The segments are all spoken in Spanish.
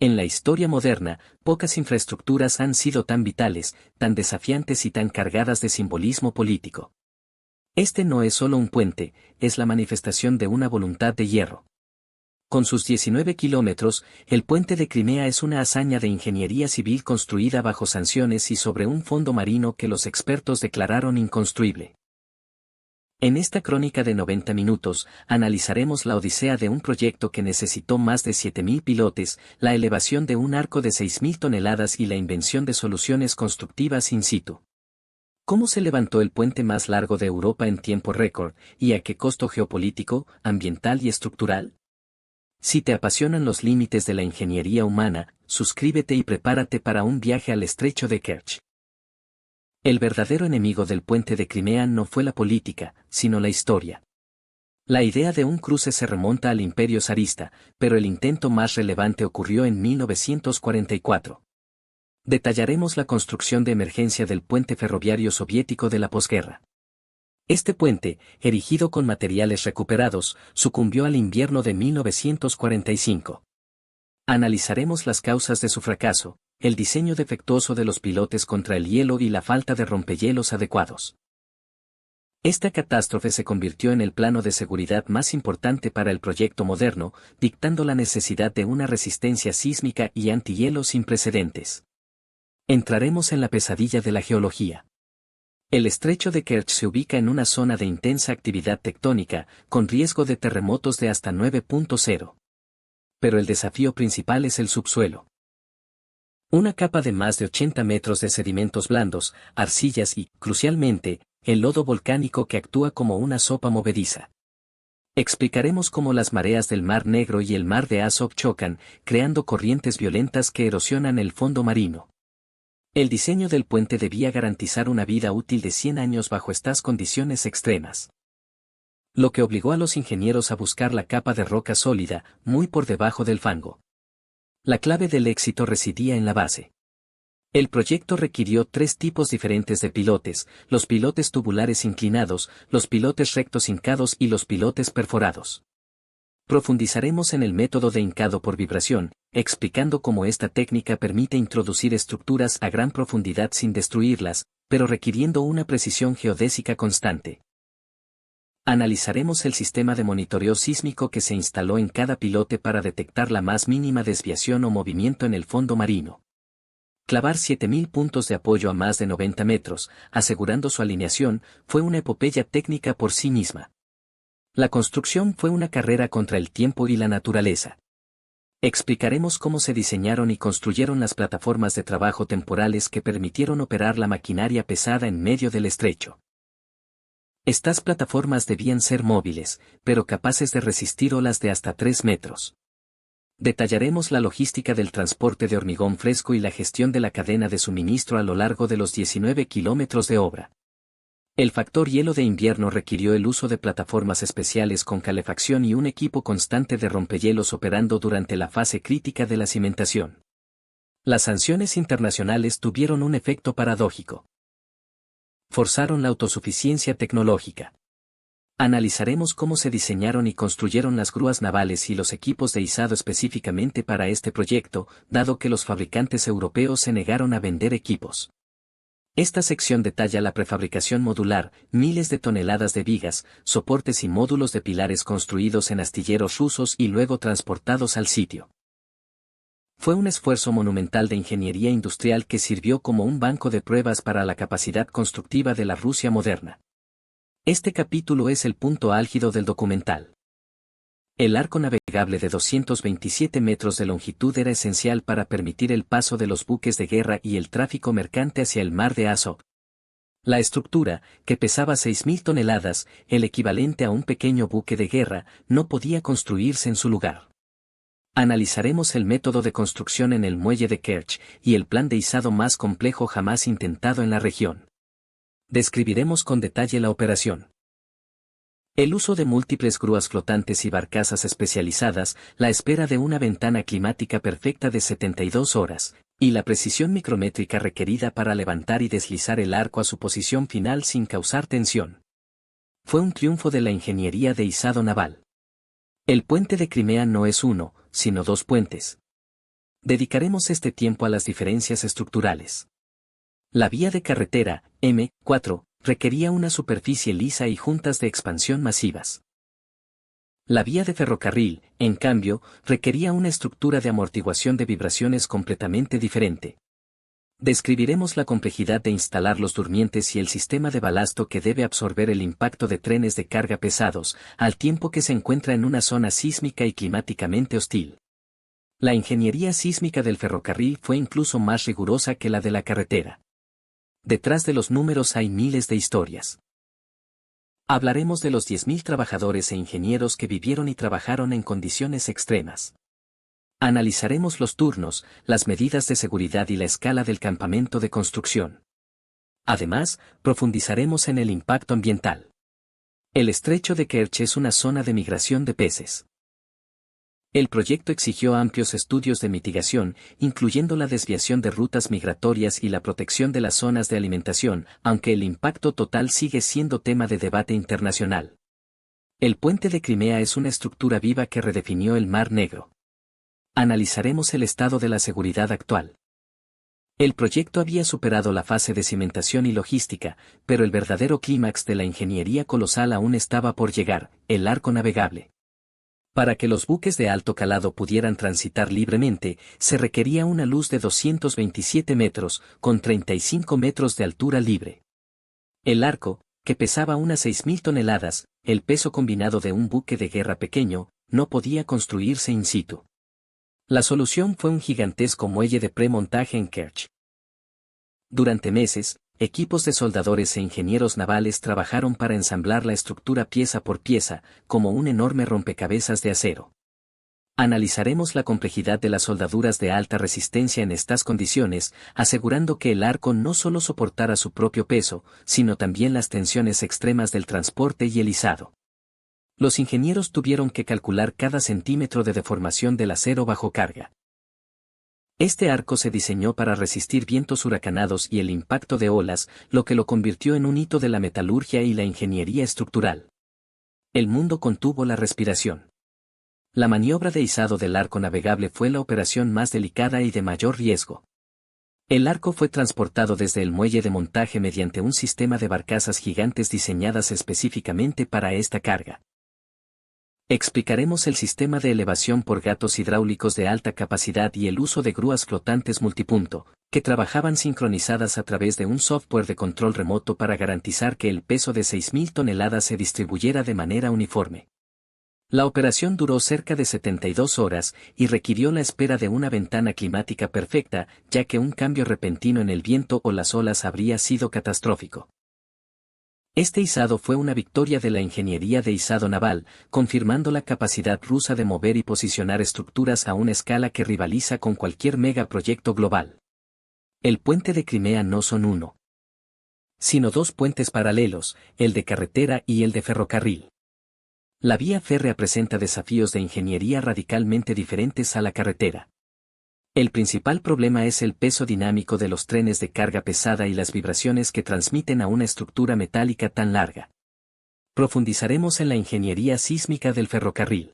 En la historia moderna, pocas infraestructuras han sido tan vitales, tan desafiantes y tan cargadas de simbolismo político. Este no es solo un puente, es la manifestación de una voluntad de hierro. Con sus 19 kilómetros, el puente de Crimea es una hazaña de ingeniería civil construida bajo sanciones y sobre un fondo marino que los expertos declararon inconstruible. En esta crónica de 90 minutos, analizaremos la odisea de un proyecto que necesitó más de 7.000 pilotes, la elevación de un arco de 6.000 toneladas y la invención de soluciones constructivas in situ. ¿Cómo se levantó el puente más largo de Europa en tiempo récord, y a qué costo geopolítico, ambiental y estructural? Si te apasionan los límites de la ingeniería humana, suscríbete y prepárate para un viaje al estrecho de Kerch. El verdadero enemigo del puente de Crimea no fue la política, sino la historia. La idea de un cruce se remonta al Imperio zarista, pero el intento más relevante ocurrió en 1944. Detallaremos la construcción de emergencia del puente ferroviario soviético de la posguerra. Este puente, erigido con materiales recuperados, sucumbió al invierno de 1945. Analizaremos las causas de su fracaso, el diseño defectuoso de los pilotes contra el hielo y la falta de rompehielos adecuados. Esta catástrofe se convirtió en el plano de seguridad más importante para el proyecto moderno, dictando la necesidad de una resistencia sísmica y antihielo sin precedentes. Entraremos en la pesadilla de la geología. El estrecho de Kerch se ubica en una zona de intensa actividad tectónica, con riesgo de terremotos de hasta 9.0. Pero el desafío principal es el subsuelo. Una capa de más de 80 metros de sedimentos blandos, arcillas y, crucialmente, el lodo volcánico que actúa como una sopa movediza. Explicaremos cómo las mareas del Mar Negro y el Mar de Azov chocan, creando corrientes violentas que erosionan el fondo marino. El diseño del puente debía garantizar una vida útil de 100 años bajo estas condiciones extremas. Lo que obligó a los ingenieros a buscar la capa de roca sólida, muy por debajo del fango. La clave del éxito residía en la base. El proyecto requirió tres tipos diferentes de pilotes: los pilotes tubulares inclinados, los pilotes rectos hincados y los pilotes perforados. Profundizaremos en el método de hincado por vibración, explicando cómo esta técnica permite introducir estructuras a gran profundidad sin destruirlas, pero requiriendo una precisión geodésica constante. Analizaremos el sistema de monitoreo sísmico que se instaló en cada pilote para detectar la más mínima desviación o movimiento en el fondo marino. Clavar 7.000 puntos de apoyo a más de 90 metros, asegurando su alineación, fue una epopeya técnica por sí misma. La construcción fue una carrera contra el tiempo y la naturaleza. Explicaremos cómo se diseñaron y construyeron las plataformas de trabajo temporales que permitieron operar la maquinaria pesada en medio del estrecho. Estas plataformas debían ser móviles, pero capaces de resistir olas de hasta 3 metros. Detallaremos la logística del transporte de hormigón fresco y la gestión de la cadena de suministro a lo largo de los 19 kilómetros de obra. El factor hielo de invierno requirió el uso de plataformas especiales con calefacción y un equipo constante de rompehielos operando durante la fase crítica de la cimentación. Las sanciones internacionales tuvieron un efecto paradójico. Forzaron la autosuficiencia tecnológica. Analizaremos cómo se diseñaron y construyeron las grúas navales y los equipos de izado específicamente para este proyecto, dado que los fabricantes europeos se negaron a vender equipos. Esta sección detalla la prefabricación modular, miles de toneladas de vigas, soportes y módulos de pilares construidos en astilleros rusos y luego transportados al sitio. Fue un esfuerzo monumental de ingeniería industrial que sirvió como un banco de pruebas para la capacidad constructiva de la Rusia moderna. Este capítulo es el punto álgido del documental. El arco navegable de 227 metros de longitud era esencial para permitir el paso de los buques de guerra y el tráfico mercante hacia el mar de Azov. La estructura, que pesaba 6.000 toneladas, el equivalente a un pequeño buque de guerra, no podía construirse en su lugar. Analizaremos el método de construcción en el muelle de Kerch y el plan de izado más complejo jamás intentado en la región. Describiremos con detalle la operación. El uso de múltiples grúas flotantes y barcazas especializadas, la espera de una ventana climática perfecta de 72 horas, y la precisión micrométrica requerida para levantar y deslizar el arco a su posición final sin causar tensión. Fue un triunfo de la ingeniería de izado naval. El puente de Crimea no es uno, sino dos puentes. Dedicaremos este tiempo a las diferencias estructurales. La vía de carretera, M4, requería una superficie lisa y juntas de expansión masivas. La vía de ferrocarril, en cambio, requería una estructura de amortiguación de vibraciones completamente diferente. Describiremos la complejidad de instalar los durmientes y el sistema de balasto que debe absorber el impacto de trenes de carga pesados, al tiempo que se encuentra en una zona sísmica y climáticamente hostil. La ingeniería sísmica del ferrocarril fue incluso más rigurosa que la de la carretera. Detrás de los números hay miles de historias. Hablaremos de los 10.000 trabajadores e ingenieros que vivieron y trabajaron en condiciones extremas. Analizaremos los turnos, las medidas de seguridad y la escala del campamento de construcción. Además, profundizaremos en el impacto ambiental. El estrecho de Kerch es una zona de migración de peces. El proyecto exigió amplios estudios de mitigación, incluyendo la desviación de rutas migratorias y la protección de las zonas de alimentación, aunque el impacto total sigue siendo tema de debate internacional. El puente de Crimea es una estructura viva que redefinió el Mar Negro. Analizaremos el estado de la seguridad actual. El proyecto había superado la fase de cimentación y logística, pero el verdadero clímax de la ingeniería colosal aún estaba por llegar, el arco navegable. Para que los buques de alto calado pudieran transitar libremente, se requería una luz de 227 metros, con 35 metros de altura libre. El arco, que pesaba unas 6.000 toneladas, el peso combinado de un buque de guerra pequeño, no podía construirse in situ. La solución fue un gigantesco muelle de premontaje en Kerch. Durante meses, equipos de soldadores e ingenieros navales trabajaron para ensamblar la estructura pieza por pieza, como un enorme rompecabezas de acero. Analizaremos la complejidad de las soldaduras de alta resistencia en estas condiciones, asegurando que el arco no solo soportara su propio peso, sino también las tensiones extremas del transporte y el izado. Los ingenieros tuvieron que calcular cada centímetro de deformación del acero bajo carga. Este arco se diseñó para resistir vientos huracanados y el impacto de olas, lo que lo convirtió en un hito de la metalurgia y la ingeniería estructural. El mundo contuvo la respiración. La maniobra de izado del arco navegable fue la operación más delicada y de mayor riesgo. El arco fue transportado desde el muelle de montaje mediante un sistema de barcazas gigantes diseñadas específicamente para esta carga. Explicaremos el sistema de elevación por gatos hidráulicos de alta capacidad y el uso de grúas flotantes multipunto, que trabajaban sincronizadas a través de un software de control remoto para garantizar que el peso de 6.000 toneladas se distribuyera de manera uniforme. La operación duró cerca de 72 horas y requirió la espera de una ventana climática perfecta, ya que un cambio repentino en el viento o las olas habría sido catastrófico. Este izado fue una victoria de la ingeniería de izado naval, confirmando la capacidad rusa de mover y posicionar estructuras a una escala que rivaliza con cualquier megaproyecto global. El puente de Crimea no son uno, sino dos puentes paralelos, el de carretera y el de ferrocarril. La vía férrea presenta desafíos de ingeniería radicalmente diferentes a la carretera. El principal problema es el peso dinámico de los trenes de carga pesada y las vibraciones que transmiten a una estructura metálica tan larga. Profundizaremos en la ingeniería sísmica del ferrocarril.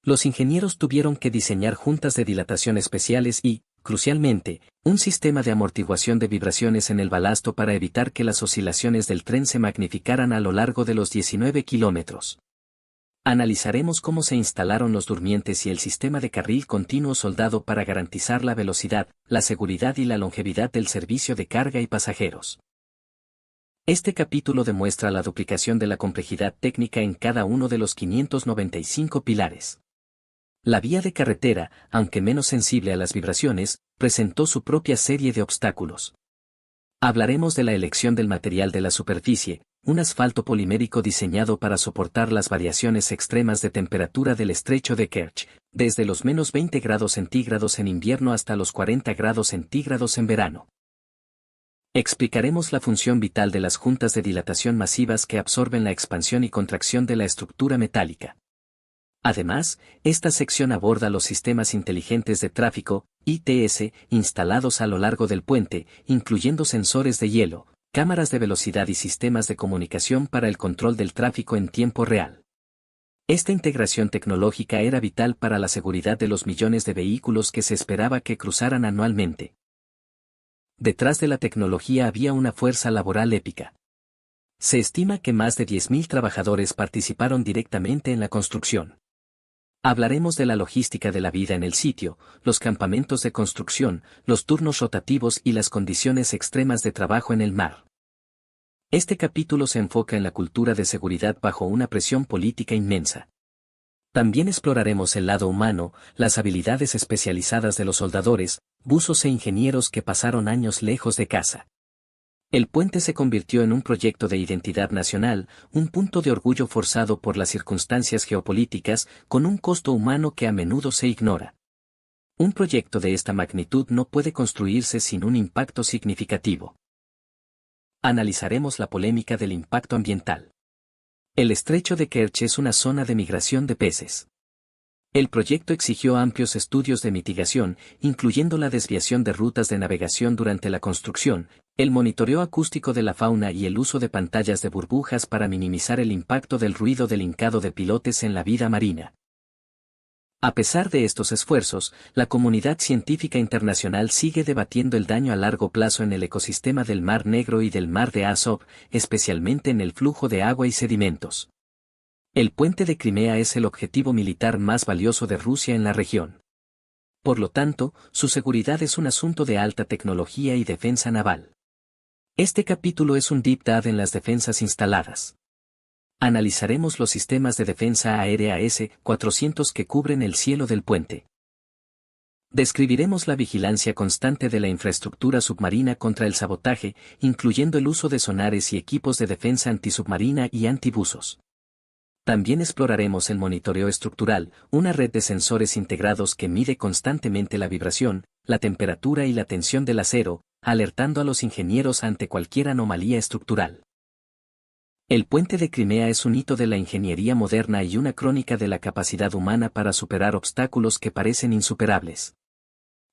Los ingenieros tuvieron que diseñar juntas de dilatación especiales y, crucialmente, un sistema de amortiguación de vibraciones en el balasto para evitar que las oscilaciones del tren se magnificaran a lo largo de los 19 kilómetros. Analizaremos cómo se instalaron los durmientes y el sistema de carril continuo soldado para garantizar la velocidad, la seguridad y la longevidad del servicio de carga y pasajeros. Este capítulo demuestra la duplicación de la complejidad técnica en cada uno de los 595 pilares. La vía de carretera, aunque menos sensible a las vibraciones, presentó su propia serie de obstáculos. Hablaremos de la elección del material de la superficie, un asfalto polimérico diseñado para soportar las variaciones extremas de temperatura del estrecho de Kerch, desde los menos 20 grados centígrados en invierno hasta los 40 grados centígrados en verano. Explicaremos la función vital de las juntas de dilatación masivas que absorben la expansión y contracción de la estructura metálica. Además, esta sección aborda los sistemas inteligentes de tráfico, ITS, instalados a lo largo del puente, incluyendo sensores de hielo, cámaras de velocidad y sistemas de comunicación para el control del tráfico en tiempo real. Esta integración tecnológica era vital para la seguridad de los millones de vehículos que se esperaba que cruzaran anualmente. Detrás de la tecnología había una fuerza laboral épica. Se estima que más de 10.000 trabajadores participaron directamente en la construcción. Hablaremos de la logística de la vida en el sitio, los campamentos de construcción, los turnos rotativos y las condiciones extremas de trabajo en el mar. Este capítulo se enfoca en la cultura de seguridad bajo una presión política inmensa. También exploraremos el lado humano, las habilidades especializadas de los soldadores, buzos e ingenieros que pasaron años lejos de casa. El puente se convirtió en un proyecto de identidad nacional, un punto de orgullo forzado por las circunstancias geopolíticas, con un costo humano que a menudo se ignora. Un proyecto de esta magnitud no puede construirse sin un impacto significativo. Analizaremos la polémica del impacto ambiental. El estrecho de Kerch es una zona de migración de peces. El proyecto exigió amplios estudios de mitigación, incluyendo la desviación de rutas de navegación durante la construcción, el monitoreo acústico de la fauna y el uso de pantallas de burbujas para minimizar el impacto del ruido del hincado de pilotes en la vida marina. A pesar de estos esfuerzos, la comunidad científica internacional sigue debatiendo el daño a largo plazo en el ecosistema del Mar Negro y del Mar de Azov, especialmente en el flujo de agua y sedimentos. El puente de Crimea es el objetivo militar más valioso de Rusia en la región. Por lo tanto, su seguridad es un asunto de alta tecnología y defensa naval. Este capítulo es un deep dive en las defensas instaladas. Analizaremos los sistemas de defensa aérea S-400 que cubren el cielo del puente. Describiremos la vigilancia constante de la infraestructura submarina contra el sabotaje, incluyendo el uso de sonares y equipos de defensa antisubmarina y antibuzos. También exploraremos el monitoreo estructural, una red de sensores integrados que mide constantemente la vibración, la temperatura y la tensión del acero, alertando a los ingenieros ante cualquier anomalía estructural. El puente de Crimea es un hito de la ingeniería moderna y una crónica de la capacidad humana para superar obstáculos que parecen insuperables.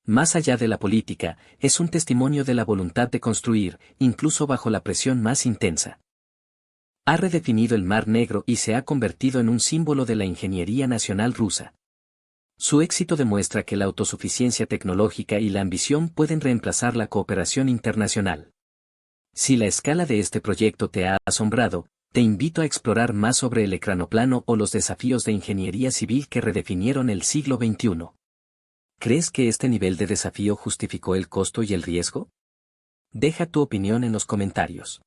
Más allá de la política, es un testimonio de la voluntad de construir, incluso bajo la presión más intensa. Ha redefinido el Mar Negro y se ha convertido en un símbolo de la ingeniería nacional rusa. Su éxito demuestra que la autosuficiencia tecnológica y la ambición pueden reemplazar la cooperación internacional. Si la escala de este proyecto te ha asombrado, te invito a explorar más sobre el ecranoplano o los desafíos de ingeniería civil que redefinieron el siglo XXI. ¿Crees que este nivel de desafío justificó el costo y el riesgo? Deja tu opinión en los comentarios.